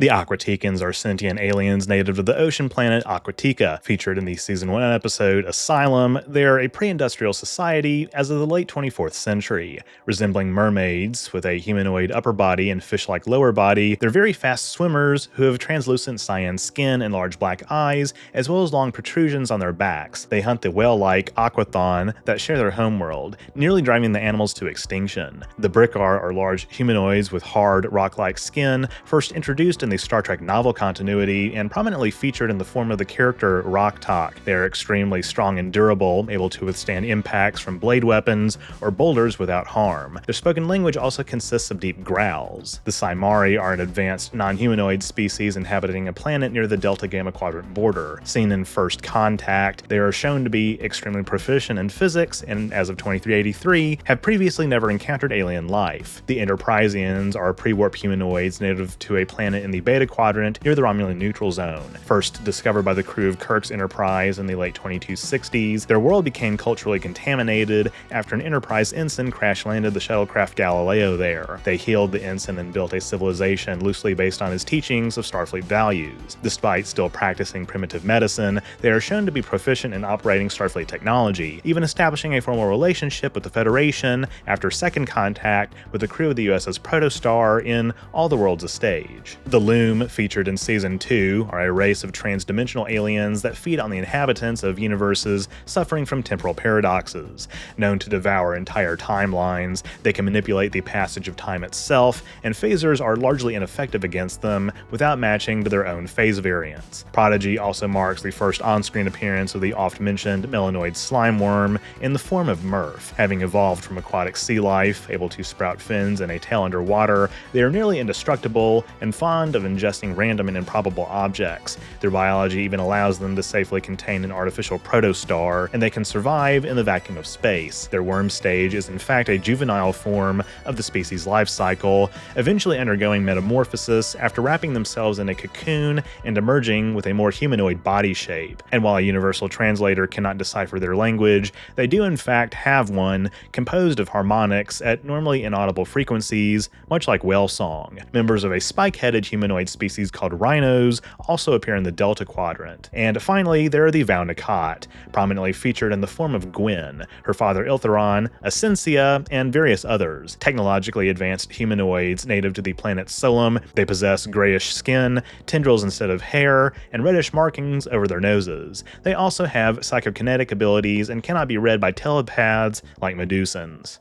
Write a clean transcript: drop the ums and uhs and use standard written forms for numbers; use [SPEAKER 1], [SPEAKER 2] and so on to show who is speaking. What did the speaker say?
[SPEAKER 1] The Aquaticans are sentient aliens native to the ocean planet Aquatica, featured in the Season 1 episode Asylum. They're a pre-industrial society as of the late 24th century. Resembling mermaids with a humanoid upper body and fish-like lower body, they're very fast swimmers who have translucent cyan skin and large black eyes, as well as long protrusions on their backs. They hunt the whale-like aquathon that share their homeworld, nearly driving the animals to extinction. The Brickar are large humanoids with hard, rock-like skin, first introduced in the Star Trek novel continuity and prominently featured in the form of the character Rok-Tahk. They are extremely strong and durable, able to withstand impacts from blade weapons or boulders without harm. Their spoken language also consists of deep growls. The Saimari are an advanced non-humanoid species inhabiting a planet near the Delta Gamma Quadrant border. Seen in First Contact, they are shown to be extremely proficient in physics and, as of 2383, have previously never encountered alien life. The Enterprisians are pre-warp humanoids native to a planet in the Beta Quadrant near the Romulan neutral zone. First discovered by the crew of Kirk's Enterprise in the late 2260s, their world became culturally contaminated after an Enterprise ensign crash-landed the shuttlecraft Galileo there. They healed the ensign and built a civilization loosely based on his teachings of Starfleet values. Despite still practicing primitive medicine, they are shown to be proficient in operating Starfleet technology, even establishing a formal relationship with the Federation after Second Contact with the crew of the USS Protostar in All the World's a Stage. The Loom, featured in Season 2, are a race of transdimensional aliens that feed on the inhabitants of universes suffering from temporal paradoxes. Known to devour entire timelines, they can manipulate the passage of time itself, and phasers are largely ineffective against them without matching to their own phase variants. Prodigy also marks the first on-screen appearance of the oft-mentioned melanoid slime worm in the form of Murph. Having evolved from aquatic sea life, able to sprout fins and a tail underwater, they are nearly indestructible and fond of ingesting random and improbable objects. Their biology even allows them to safely contain an artificial protostar, and they can survive in the vacuum of space. Their worm stage is in fact a juvenile form of the species' life cycle, eventually undergoing metamorphosis after wrapping themselves in a cocoon and emerging with a more humanoid body shape. And while a universal translator cannot decipher their language, they do in fact have one composed of harmonics at normally inaudible frequencies, much like whale song. Members of a spike-headed humanoid species called rhinos also appear in the Delta Quadrant. And finally, there are the Vau-N'Akat, prominently featured in the form of Gwen, her father Iltheron, Essentia, and various others. Technologically advanced humanoids native to the planet Solum, they possess grayish skin, tendrils instead of hair, and reddish markings over their noses. They also have psychokinetic abilities and cannot be read by telepaths like Medusans.